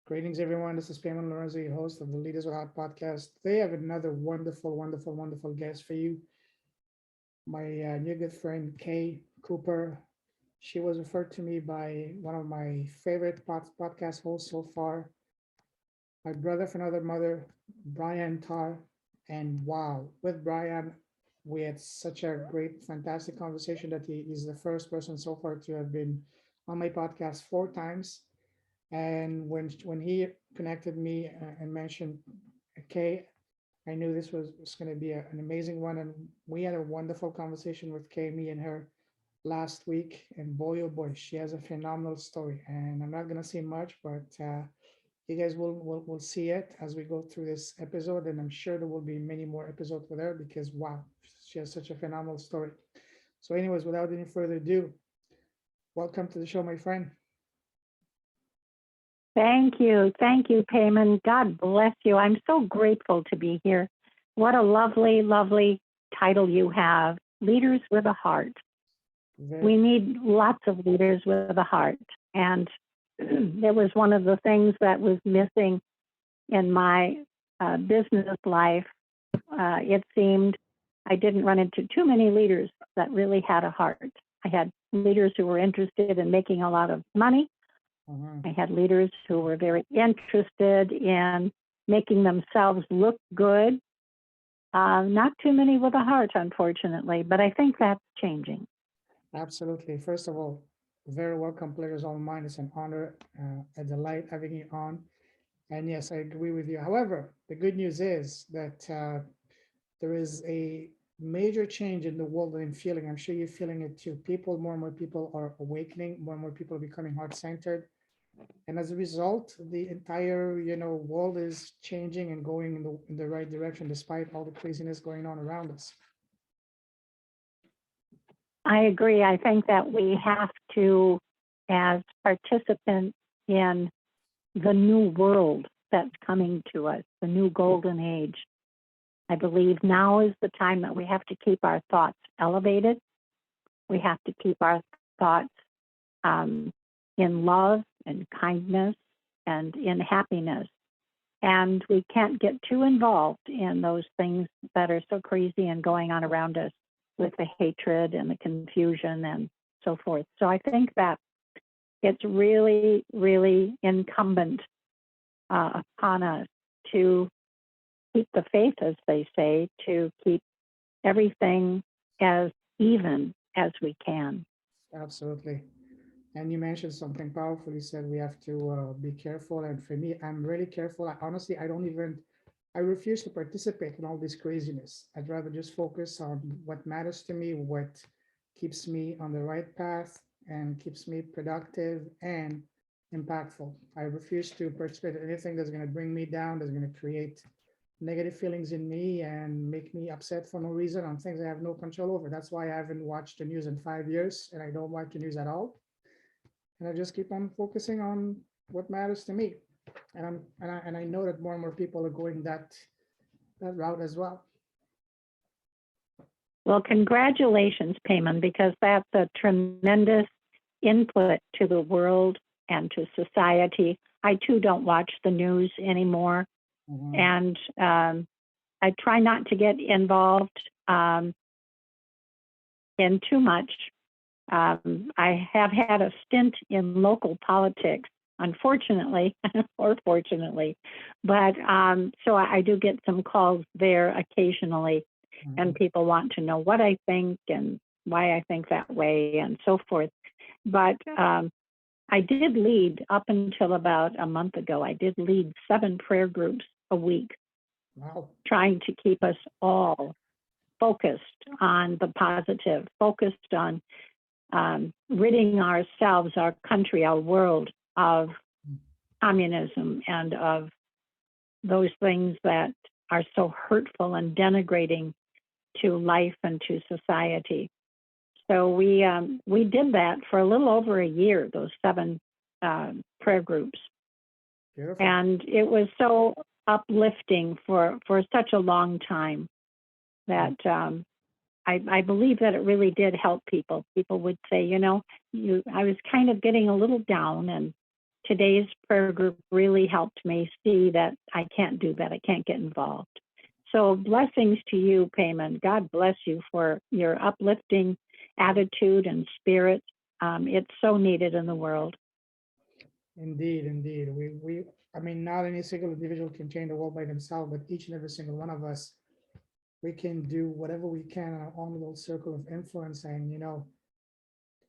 Greetings, everyone. This is Pamela Lorenzo, your host of the Leaders Without podcast. Today, I have another wonderful guest for you. My new good friend, Caye Cooper. She was referred to me by one of my favorite podcast hosts so far, my brother from another mother, Bryan Tarr. And wow, with Bryan, we had such a great, fantastic conversation that he is the first person so far to have been on my podcast 4 times. And when he connected me and mentioned Kay, I knew this was going to be an amazing one. And we had a wonderful conversation with Kay, me and her last week. And boy, oh boy, she has a phenomenal story. And I'm not going to say much, but you guys will see it as we go through this episode. And I'm sure there will be many more episodes with her because, wow, she has such a phenomenal story. So, anyways, without any further ado, welcome to the show, my friend. Thank you. Thank you, Payman. God bless you. I'm so grateful to be here. What a lovely, lovely title you have, Leaders with a Heart. We need lots of leaders with a heart. And it was one of the things that was missing in my business life. It seemed I didn't run into too many leaders that really had a heart. I had leaders who were interested in making a lot of money. I had leaders who were very interested in making themselves look good. Not too many with a heart, unfortunately, but I think that's changing. Absolutely. First of all, very welcome, players all mine. It's an honor, a delight having you on. And yes, I agree with you. However, the good news is that there is a major change in the world that I'm feeling. I'm sure you're feeling it too. More and more people are awakening. More and more people are becoming heart-centered. And as a result, the entire, world is changing and going in the right direction, despite all the craziness going on around us. I agree. I think that we have to, as participants in the new world that's coming to us, the new golden age, I believe now is the time that we have to keep our thoughts elevated. We have to keep our thoughts in love and kindness and in happiness. And we can't get too involved in those things that are so crazy and going on around us with the hatred and the confusion and so forth. So I think that it's really, really incumbent upon us to keep the faith, as they say, to keep everything as even as we can. Absolutely. And you mentioned something powerful. You said we have to be careful. And for me, I'm really careful. Honestly, I refuse to participate in all this craziness. I'd rather just focus on what matters to me, what keeps me on the right path and keeps me productive and impactful. I refuse to participate in anything that's going to bring me down, that's going to create negative feelings in me and make me upset for no reason on things I have no control over. That's why I haven't watched the news in 5 years and I don't watch the news at all. And I just keep on focusing on what matters to me. And I know that more and more people are going that route as well. Well, congratulations, Payman, because that's a tremendous input to the world and to society. I too don't watch the news anymore. And I try not to get involved in too much. I have had a stint in local politics, unfortunately, or fortunately, but so I do get some calls there occasionally, and people want to know what I think and why I think that way and so forth. But I did lead up until about a month ago. I did lead 7 prayer groups a week, trying to keep us all focused on the positive, focused on ridding ourselves, our country, our world of communism and of those things that are so hurtful and denigrating to life and to society. So we did that for a little over a year, those 7 prayer groups. Beautiful. And it was so uplifting for such a long time that I believe that it really did help people. People would say, I was kind of getting a little down, and today's prayer group really helped me see that I can't do that. I can't get involved. So blessings to you, Payman. God bless you for your uplifting attitude and spirit. It's so needed in the world. Indeed, indeed. I mean, not any single individual can change the world by themselves, but each and every single one of us, we can do whatever we can in our own little circle of influence. And,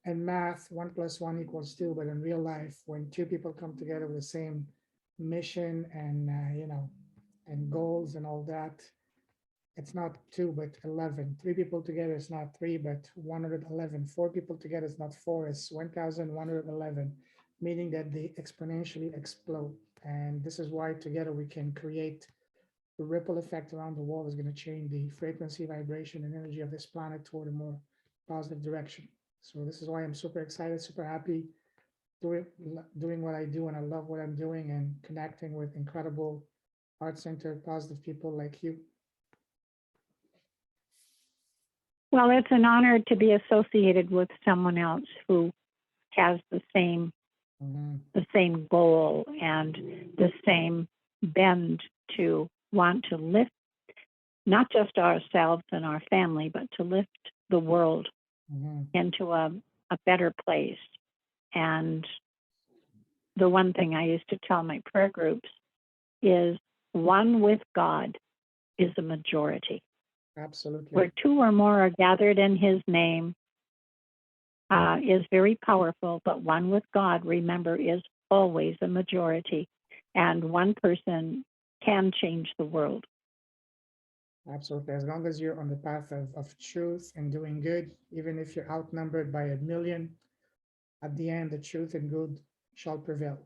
in math, 1+1 = 2, but in real life, when two people come together with the same mission and, and goals and all that, it's not 2, but 11. 3 people together is not 3, but 111. 4 people together is not 4, it's 1,111, meaning that they exponentially explode. And this is why together we can create the ripple effect around the world is going to change the frequency, vibration, and energy of this planet toward a more positive direction. So this is why I'm super excited, super happy doing what I do, and I love what I'm doing and connecting with incredible heart-centered, positive people like you. Well, it's an honor to be associated with someone else who has the same goal and the same bend to want to lift not just ourselves and our family, but to lift the world into a better place. And the one thing I used to tell my prayer groups is one with God is a majority. Absolutely. Where 2 or more are gathered in his name is very powerful, but one with God, remember, is always a majority. And one person can change the world. Absolutely. As long as you're on the path of truth and doing good, even if you're outnumbered by 1,000,000, at the end, the truth and good shall prevail.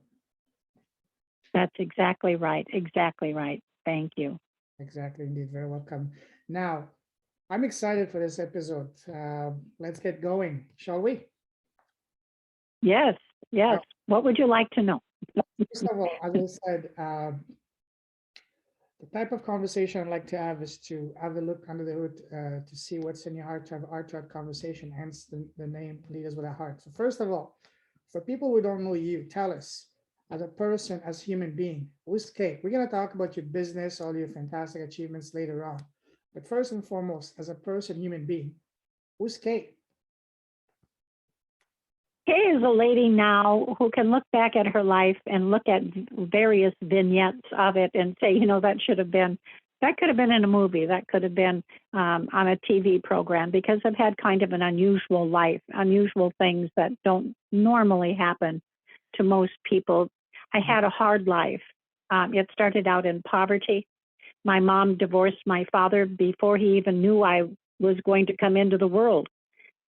That's exactly right. Exactly right. Thank you. Exactly, indeed. Very welcome. Now, I'm excited for this episode. Let's get going, shall we? Yes. Yes. What would you like to know? First of all, as I said, the type of conversation I'd like to have is to have a look under the hood to see what's in your heart, to have a heart-to-heart conversation, hence the name Leaders with a Heart. So first of all, for people who don't know you, tell us, as a person, as a human being, who's Caye? We're going to talk about your business, all your fantastic achievements later on. But first and foremost, as a person, human being, who's Caye? Caye is a lady now who can look back at her life and look at various vignettes of it and say, that could have been in a movie, that could have been on a TV program, because I've had kind of an unusual life, unusual things that don't normally happen to most people. I had a hard life. It started out in poverty. My mom divorced my father before he even knew I was going to come into the world.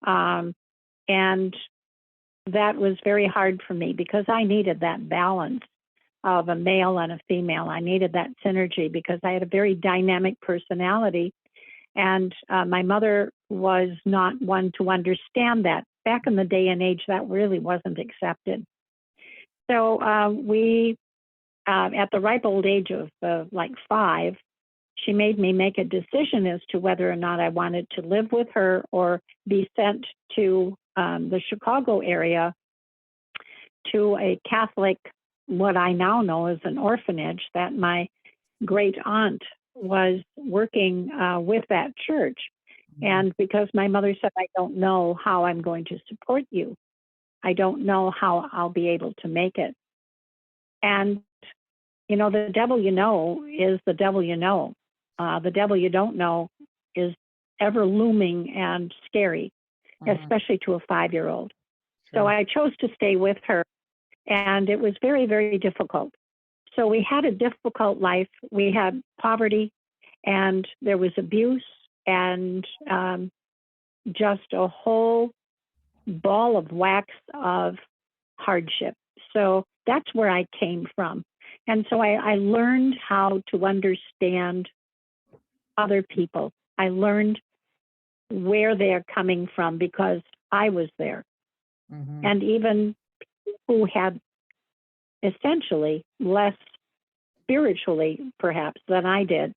And that was very hard for me because I needed that balance of a male and a female. I needed that synergy because I had a very dynamic personality. And my mother was not one to understand that. Back in the day and age, that really wasn't accepted. So we, at the ripe old age of like 5, she made me make a decision as to whether or not I wanted to live with her or be sent to the Chicago area to a Catholic, what I now know as an orphanage, that my great aunt was working with that church. And because my mother said, I don't know how I'm going to support you. I don't know how I'll be able to make it. And, the devil you know is the devil you know. The devil you don't know is ever looming and scary, especially to a 5-year-old. So I chose to stay with her, and it was very, very difficult. So we had a difficult life. We had poverty, and there was abuse, and just a whole ball of wax of hardship. So that's where I came from. And so I learned how to understand other people. I learned where they're coming from because I was there. And even who had essentially less spiritually, perhaps, than I did,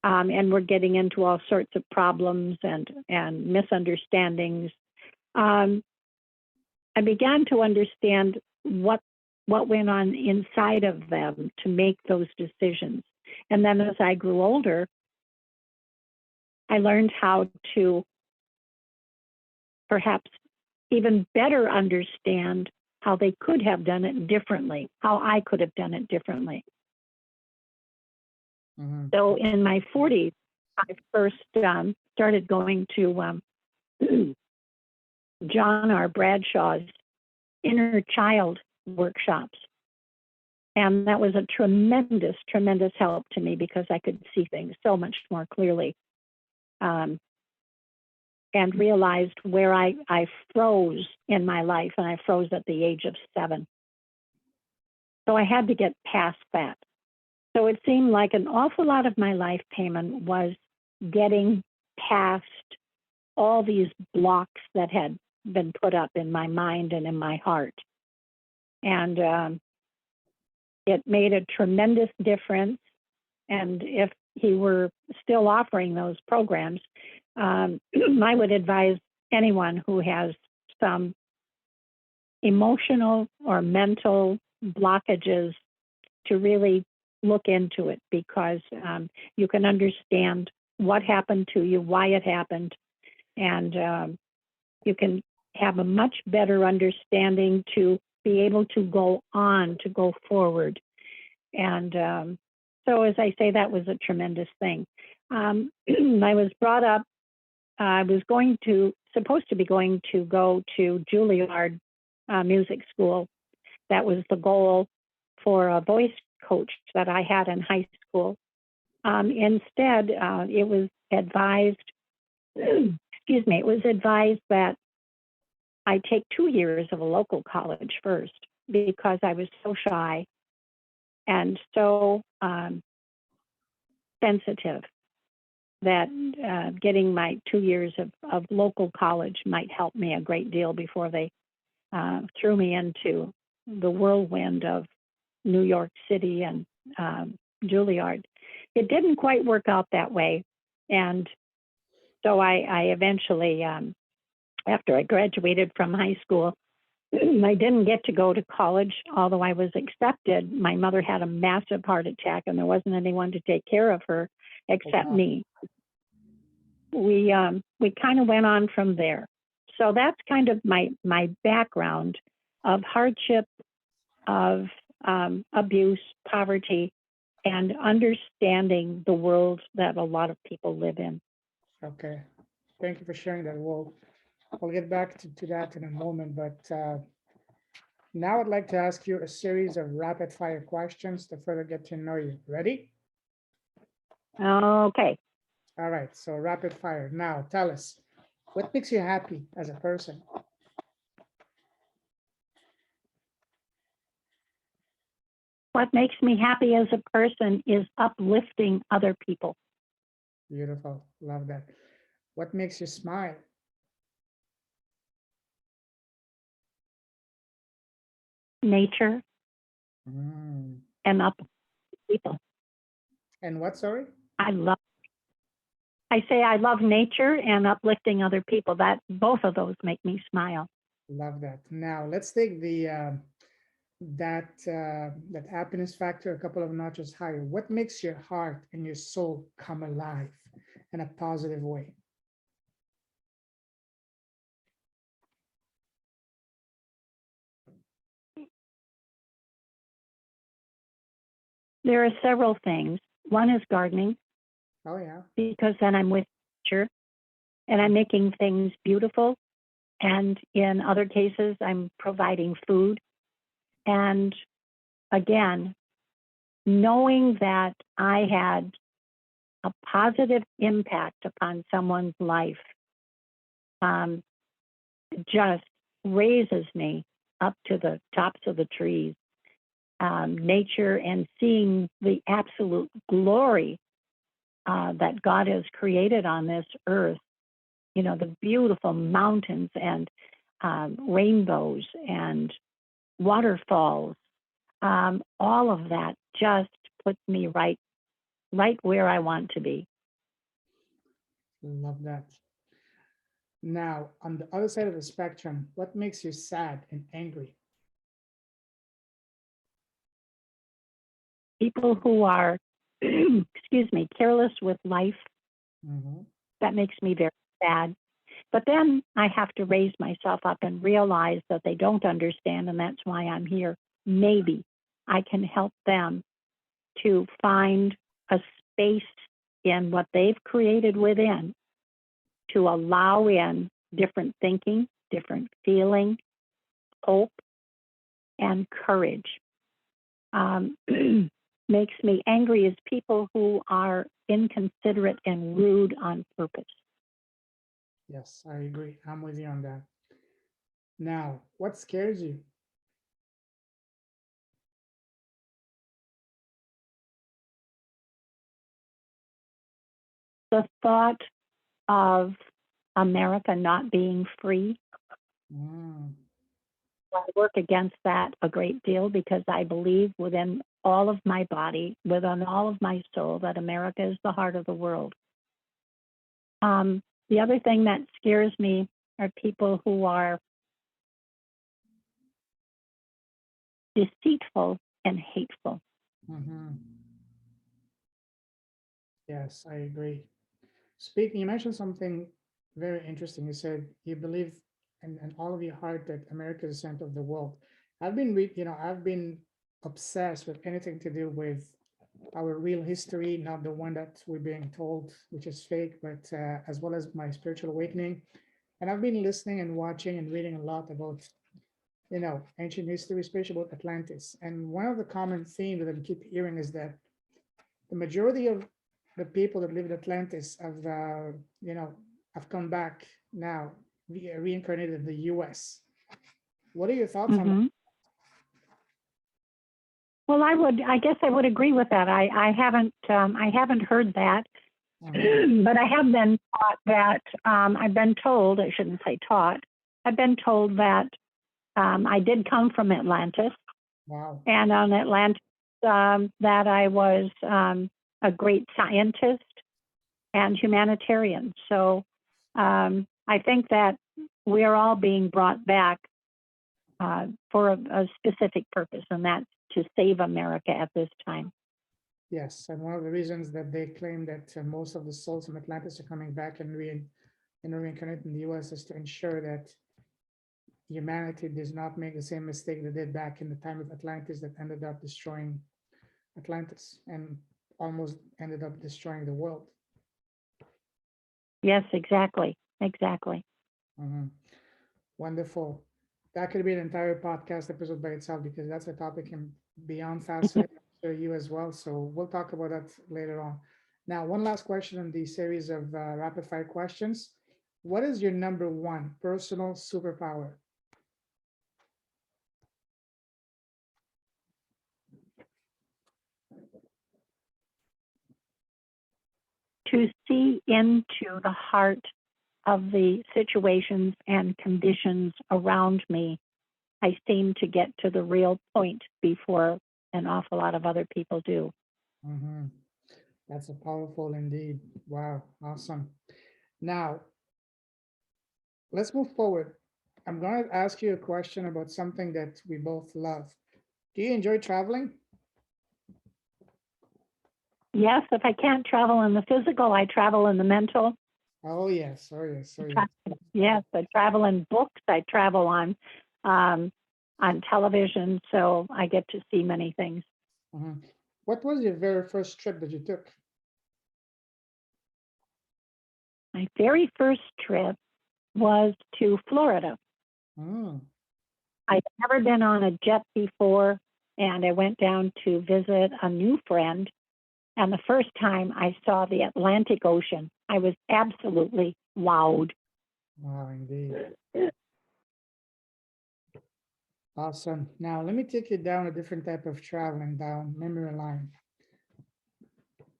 and were getting into all sorts of problems and misunderstandings. I began to understand what what went on inside of them to make those decisions. And then as I grew older, I learned how to perhaps even better understand how they could have done it differently, how I could have done it differently. Mm-hmm. So in my 40s, I first started going to John R. Bradshaw's inner child workshops. And that was a tremendous, tremendous help to me because I could see things so much more clearly. And realized where I froze in my life, and I froze at the age of 7. So I had to get past that. So it seemed like an awful lot of my life payment was getting past all these blocks that had been put up in my mind and in my heart. And it made a tremendous difference. And if he were still offering those programs, I would advise anyone who has some emotional or mental blockages to really look into it, because you can understand what happened to you, why it happened, and you can have a much better understanding to be able to go on, to go forward. And so, as I say, that was a tremendous thing. I was brought up, I was supposed to be going to go to Juilliard music school. That was the goal for a voice coach that I had in high school. Instead, it was advised, it was advised that I take 2 years of a local college first, because I was so shy and so sensitive that getting my 2 years of local college might help me a great deal before they threw me into the whirlwind of New York City and Juilliard. It didn't quite work out that way. And so I eventually, after I graduated from high school, I didn't get to go to college, although I was accepted. My mother had a massive heart attack, and there wasn't anyone to take care of her except me. We kind of went on from there. So that's kind of my background of hardship, of abuse, poverty, and understanding the world that a lot of people live in. Okay, thank you for sharing that. We'll get back to that in a moment, but now I'd like to ask you a series of rapid fire questions to further get to know you. Ready? Okay. All right, so rapid fire. Now tell us, what makes you happy as a person? What makes me happy as a person is uplifting other people. Beautiful, love that. What makes you smile? Nature Mm. and uplifting people. And what, sorry? I love nature and uplifting other people. That both of those make me smile. Love that. Now let's take the that happiness factor a couple of notches higher. What makes your heart and your soul come alive in a positive way? There are several things. One is gardening, Oh yeah. because then I'm with nature and I'm making things beautiful. And in other cases, I'm providing food. And again, knowing that I had a positive impact upon someone's life just raises me up to the tops of the trees. Nature and seeing the absolute glory that God has created on this earth, the beautiful mountains and rainbows and waterfalls, all of that just puts me right where I want to be. Love that. Now, on the other side of the spectrum, what makes you sad and angry? people who are, excuse me, careless with life. Mm-hmm. That makes me very sad. But then I have to raise myself up and realize that they don't understand, and that's why I'm here. Maybe I can help them to find a space in what they've created within to allow in different thinking, different feeling, hope, and courage. Makes me angry is people who are inconsiderate and rude on purpose. Yes, I agree. I'm with you on that. Now, what scares you? The thought of America not being free, Mm, I work against that a great deal because I believe within all of my body, within all of my soul, that America is the heart of the world. The other thing that scares me are people who are deceitful and hateful. mm-hmm. Yes, I agree. Speaking, you mentioned something very interesting. You said you believe in all of your heart that America is the center of the world. I've been obsessed with anything to do with our real history, not the one that we're being told, which is fake, but as well as my spiritual awakening. And I've been listening and watching and reading a lot about, ancient history, especially about Atlantis. And one of the common themes that I keep hearing is that the majority of the people that live in Atlantis you know, have come back now, reincarnated in the US. What are your thoughts on that? Mm-hmm. Well, I guess I would agree with that. I haven't heard that, Mhm. but I have been taught that, I've been told, I shouldn't say taught, I've been told that I did come from Atlantis, Wow. and on Atlantis, that I was a great scientist and humanitarian. So I think that we are all being brought back for a specific purpose, and that's to save America at this time. Yes, and one of the reasons that they claim that most of the souls from Atlantis are coming back and reincarnate in the US is to ensure that humanity does not make the same mistake they did back in the time of Atlantis that ended up destroying Atlantis and almost ended up destroying the world. Yes, exactly. Exactly. Mhm. Wonderful. That could be an entire podcast episode by itself because that's a topic I'm beyond fascinating. I'm sure you as well. So we'll talk about that later on. Now, one last question in the series of rapid fire questions. What is your number one personal superpower? To see into the heart of the situations and conditions around me, I seem to get to the real point before an awful lot of other people do. Mhm. That's a powerful indeed. Wow, awesome. Now, let's move forward. I'm going to ask you a question about something that we both love. Do you enjoy traveling? Yes, if I can't travel in the physical, I travel in the mental. Oh, yes. Oh, yes. Oh, yes. Yes, I travel in books. I travel um, on television, so I get to see many things. Mhm. What was your very first trip that you took? My very first trip was to Florida. Mm, I'd never been on a jet before, and I went down to visit a new friend. And the first time I saw the Atlantic Ocean, I was absolutely wowed. wow, indeed. Awesome. Now, let me take you down a different type of traveling down memory line.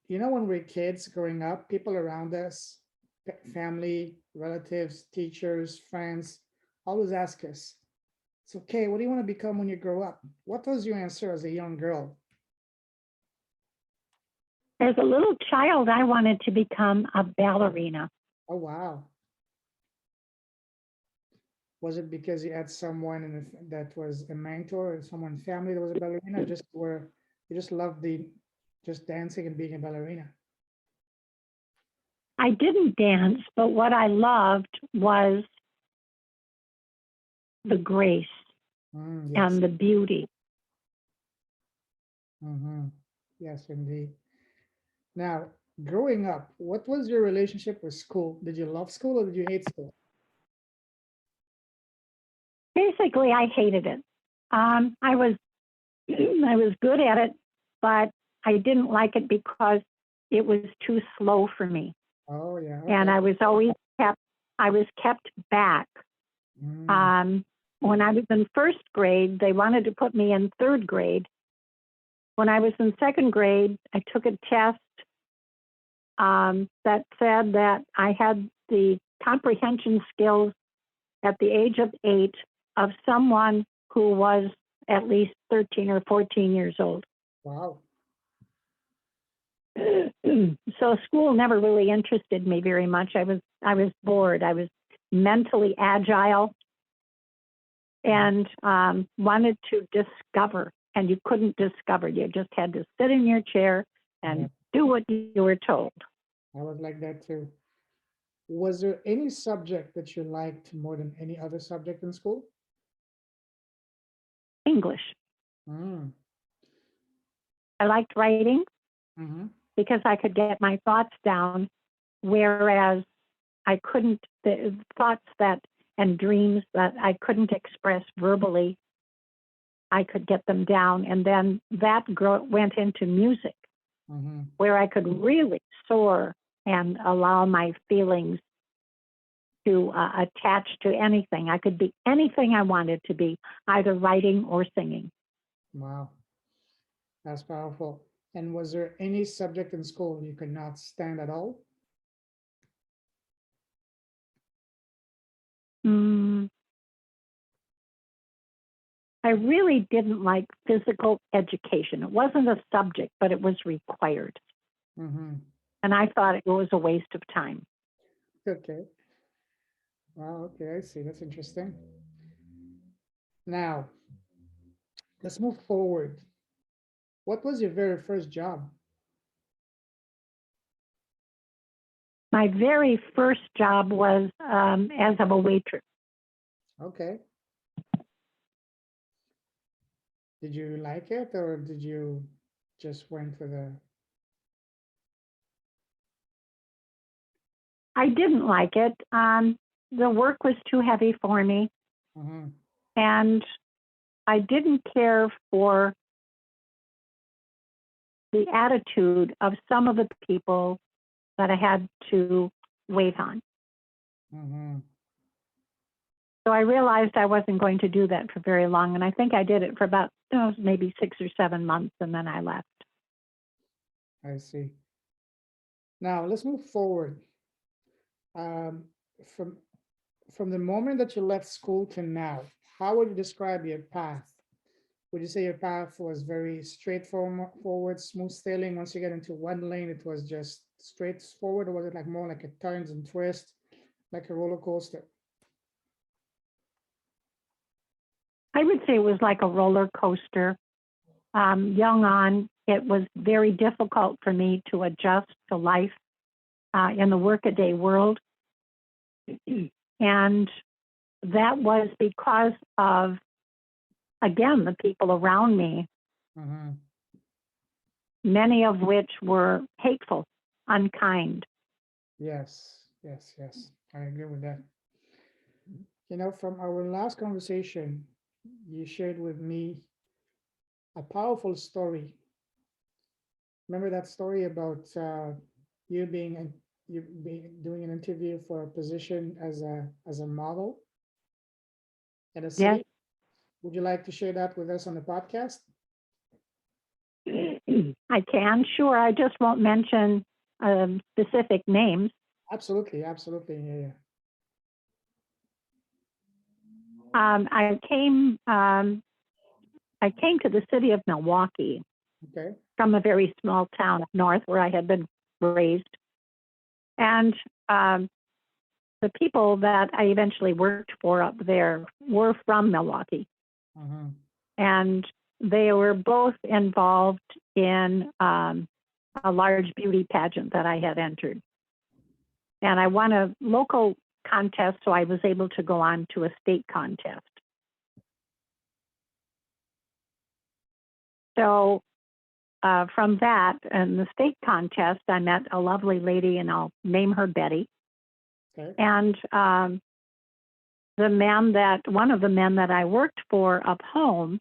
When we're kids growing up, people around us, family, relatives, teachers, friends, always ask us, it's okay, what do you want to become when you grow up? What was your answer as a young girl? As a little child, I wanted to become a ballerina. Oh, wow. Was it because you had someone that was a mentor or someone in family that was a ballerina, just were You just love the just dancing and being a ballerina. I didn't dance, but what I loved was the grace Yes. and the beauty. Hmm. Yes, indeed. Now, growing up, what was your relationship with school? Did you love school or did you hate school? Basically, I hated it. I was I was good at it, but I didn't like it because it was too slow for me, Oh, yeah. and Okay. I was kept back. Mm, When I was in first grade, they wanted to put me in third grade. When I was in second grade, I took a test that said that I had the comprehension skills at the age of 8 of someone who was at least 13 or 14 years old. wow. So school never really interested me very much. I was bored. I was mentally agile and wanted to discover, and you couldn't discover. You just had to sit in your chair Yeah, and do what you were told. I was like that too. Was there any subject that you liked more than any other subject in school? English. Mm, I liked writing mm-hmm. because I could get my thoughts down, whereas I couldn't, the thoughts that and dreams that I couldn't express verbally, I could get them down. And then that went into music, Mm-hmm. where I could really soar and allow my feelings to attach to anything. I could be anything I wanted to be, either writing or singing. Wow, that's powerful. And was there any subject in school you could not stand at all? Mm, I really didn't like physical education. It wasn't a subject, but it was required. Mm-hmm. And I thought it was a waste of time. Okay. Wow, okay, I see. That's interesting. Now, let's move forward. What was your very first job? My very first job was as of a waitress. Okay. Did you like it or did you just went for the I didn't like it. The work was too heavy for me, mm-hmm. and I didn't care for the attitude of some of the people that I had to wait on. Mm-hmm. So I realized I wasn't going to do that for very long, and I think I did it for about maybe 6 or 7 months, and then I left. I see. Now let's move forward. Um, from from the moment that you left school to now, how would you describe your path? Would you say your path was very straightforward, smooth sailing? Once you get into one lane, it was just straightforward, or was it like more like a turns and twists, like a roller coaster? I would say it was like a roller coaster. Young on, it was very difficult for me to adjust to life in the workaday world. And that was because of, again, the people around me, Mm-hmm. many of which were hateful, unkind. Yes, yes, yes. I agree with that. You know, from our last conversation, you shared with me a powerful story. Remember that story about you being you being doing an interview for a position as a model in a Yes, city? Would you like to share that with us on the podcast? I can, sure. I just won't mention specific names. Absolutely, absolutely. Yeah, yeah. Um, I came um, I came to the city of Milwaukee Okay. from a very small town up north where I had been raised, and the people that I eventually worked for up there were from Milwaukee, Mm-hmm. and they were both involved in a large beauty pageant that I had entered. And I won a local contest, so I was able to go on to a state contest. So from that and the state contest, I met a lovely lady, and I'll name her Betty. Okay. And one of the men that I worked for up home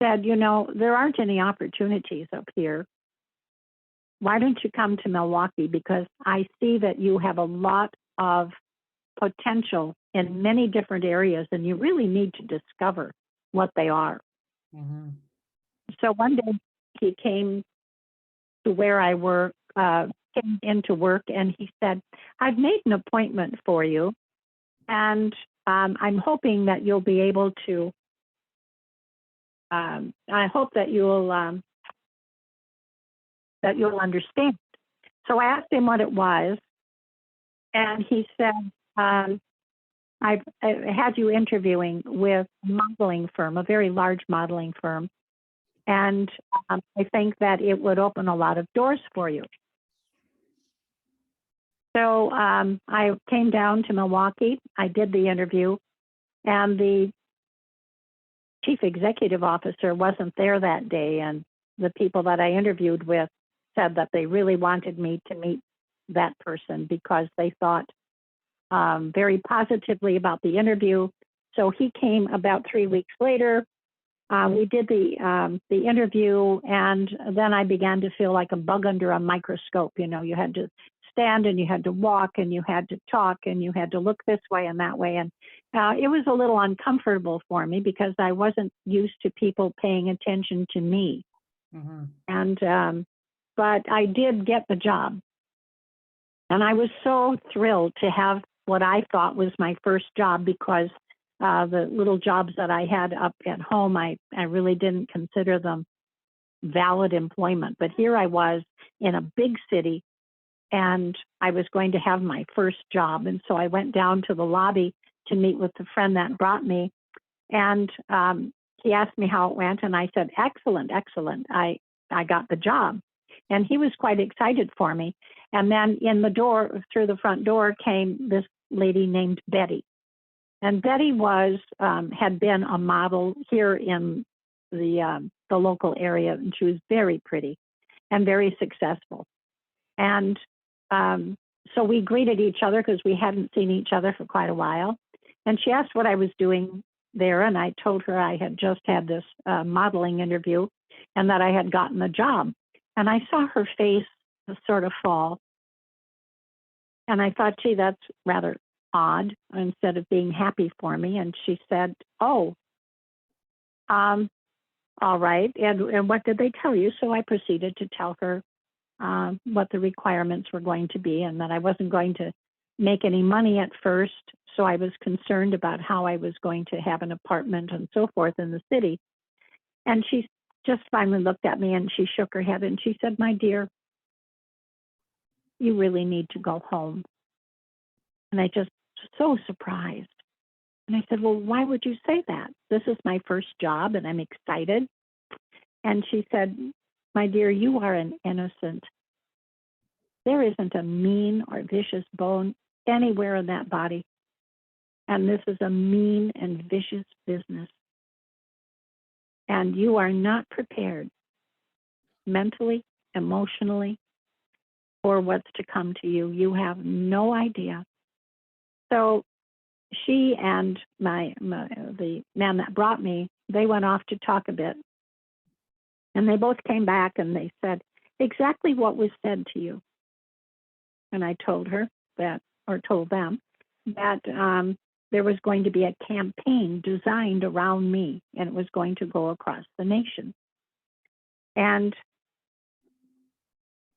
said, you know, there aren't any opportunities up here. Why don't you come to Milwaukee? Because I see that you have a lot of potential in many different areas, and you really need to discover what they are. Mm-hmm. So one day he came to where I work, came into work, and he said, I've made an appointment for you, and I'm hoping that you'll be able to, I hope that you'll understand. So I asked him what it was, and he said, I had you interviewing with a modeling firm, a very large modeling firm, and I think that it would open a lot of doors for you. So I came down to Milwaukee. I did the interview, and the chief executive officer wasn't there that day, and the people that I interviewed with said that they really wanted me to meet that person because they thought very positively about the interview. So he came about 3 weeks later. We did the interview, and then I began to feel like a bug under a microscope. You know, you had to stand, and you had to walk, and you had to talk, and you had to look this way and that way. And it was a little uncomfortable for me because I wasn't used to people paying attention to me. Mm-hmm. And but I did get the job, and I was so thrilled to have what I thought was my first job, because the little jobs that I had up at home, I really didn't consider them valid employment. But here I was in a big city, and I was going to have my first job. And so I went down to the lobby to meet with the friend that brought me. And he asked me how it went, and I said, excellent, excellent. I got the job. And he was quite excited for me. And then through the front door came this lady named Betty. And Betty had been a model here in the local area, and she was very pretty and very successful. And so we greeted each other because we hadn't seen each other for quite a while. And she asked what I was doing there, and I told her I had just had this modeling interview and that I had gotten the job. And I saw her face sort of fall. And I thought, gee, that's rather odd, instead of being happy for me. And she said, oh, all right. And what did they tell you? So I proceeded to tell her what the requirements were going to be, and that I wasn't going to make any money at first. So I was concerned about how I was going to have an apartment and so forth in the city. And she just finally looked at me, and she shook her head, and she said, my dear, you really need to go home. And I just so surprised. And I said, well, why would you say that? This is my first job, and I'm excited. And she said, my dear, you are an innocent. There isn't a mean or vicious bone anywhere in that body. And this is a mean and vicious business. And you are not prepared mentally, emotionally, for what's to come to you. You have no idea. So she and the man that brought me, they went off to talk a bit. And they both came back, and they said exactly what was said to you. And I told them that there was going to be a campaign designed around me, and it was going to go across the nation. And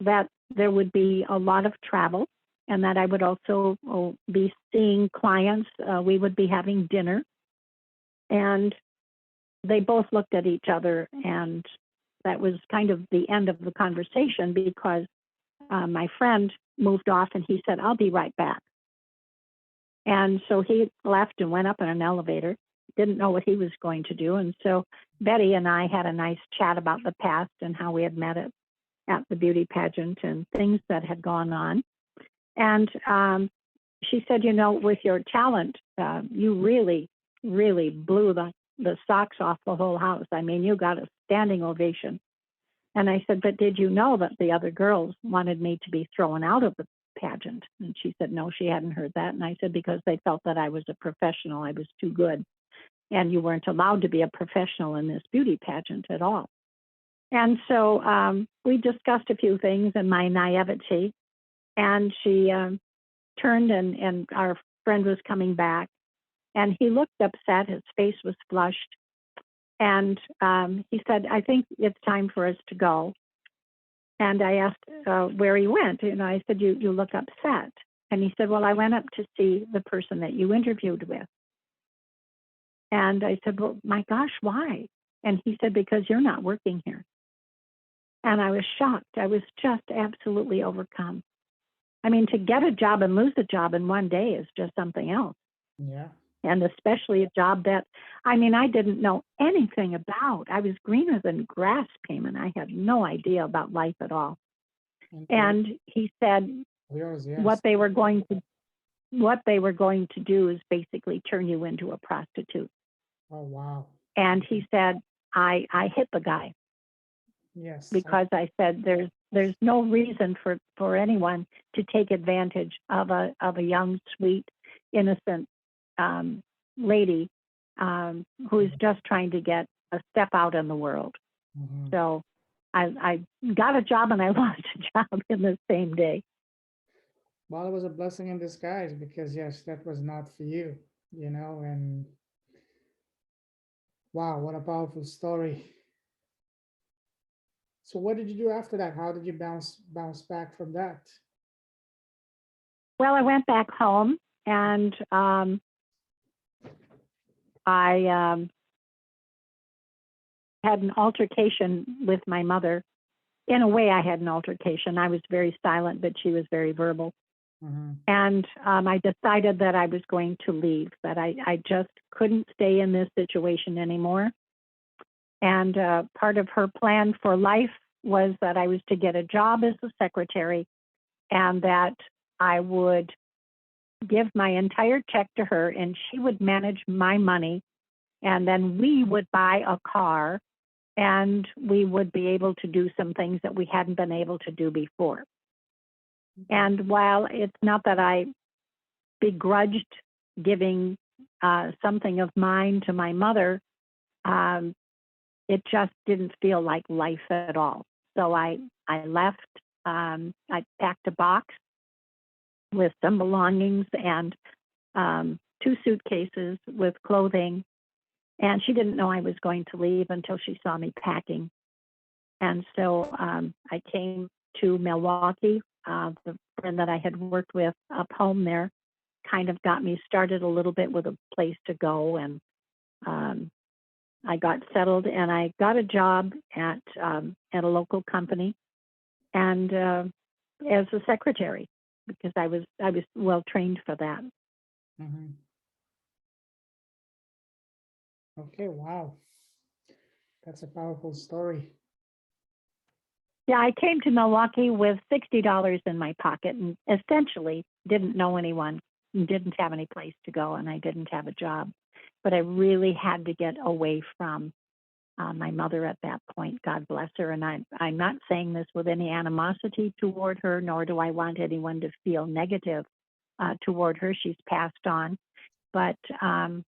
that there would be a lot of travel, and that I would also be seeing clients. We would be having dinner. And they both looked at each other, and that was kind of the end of the conversation, because my friend moved off, and he said, I'll be right back. And so he left and went up in an elevator. didn't know what he was going to do. And so Betty and I had a nice chat about the past and how we had met at the beauty pageant and things that had gone on. And she said, with your talent, you really, really blew the socks off the whole house. I mean, you got a standing ovation. And I said, but did you know that the other girls wanted me to be thrown out of the pageant? And she said, no, she hadn't heard that. And I said, because they felt that I was a professional, I was too good. And you weren't allowed to be a professional in this beauty pageant at all. And so we discussed a few things in my naivety. And she turned and our friend was coming back. And he looked upset, his face was flushed. And he said, I think it's time for us to go. And I asked where he went. I said, you look upset. And he said, well, I went up to see the person that you interviewed with. And I said, well, my gosh, why? And he said, because you're not working here. And I was shocked. I was just absolutely overcome. I mean, to get a job and lose a job in one day is just something else. Yeah. And especially a job that, I didn't know anything about. I was greener than grass, Payman. I had no idea about life at all. And he said Yours, yes. what they were going to do is basically turn you into a prostitute. Oh, wow. And he said, I hit the guy. Yes. Because I said there's no reason for anyone to take advantage of a young, sweet, innocent lady who's just trying to get a step out in the world. Mm-hmm. So I got a job and I lost a job in the same day. Well, it was a blessing in disguise because yes, that was not for you, and wow, what a powerful story. So what did you do after that? How did you bounce back from that? Well, I went back home and I had an altercation with my mother. In a way, I had an altercation. I was very silent, but she was very verbal. Mm-hmm. And I decided that I was going to leave, that I just couldn't stay in this situation anymore. And part of her plan for life was that I was to get a job as a secretary and that I would give my entire check to her and she would manage my money. And then we would buy a car and we would be able to do some things that we hadn't been able to do before. And while it's not that I begrudged giving something of mine to my mother, it just didn't feel like life at all. So I left. I packed a box with some belongings and 2 suitcases with clothing. And she didn't know I was going to leave until she saw me packing. And so I came to Milwaukee. The friend that I had worked with up home there kind of got me started a little bit with a place to go. And I got settled and I got a job at a local company and as a secretary because I was well trained for that. Mm-hmm. Okay, wow. That's a powerful story. Yeah, I came to Milwaukee with $60 in my pocket and essentially didn't know anyone, and didn't have any place to go, and I didn't have a job. But I really had to get away from my mother at that point. God bless her. And I'm not saying this with any animosity toward her, nor do I want anyone to feel negative toward her. She's passed on, but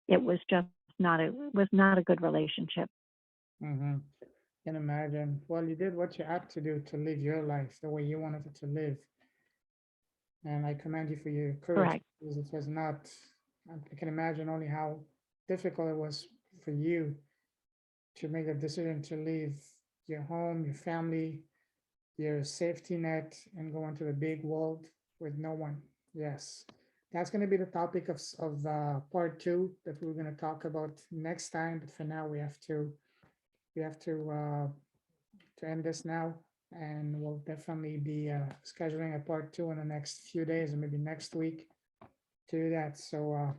it was just not a good relationship. Mm-hmm. Can imagine. Well, you did what you had to do to live your life the way you wanted it to live. And I commend you for your courage Correct. because it was not, I can imagine only how difficult it was for you to make a decision to leave your home, your family, your safety net, and go into the big world with no one. Yes. That's going to be the topic of part 2 that we're going to talk about next time. But for now, we have to end this now, and we'll definitely be scheduling a part 2 in the next few days, or maybe next week to do that. So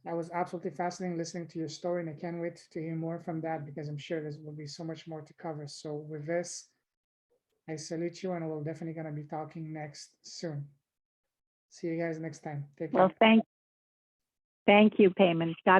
That was absolutely fascinating listening to your story, and I can't wait to hear more from that because I'm sure there will be so much more to cover. So with this, I salute you, and we're definitely going to be talking next soon. See you guys next time. Take care. Well, thank you, Payman. God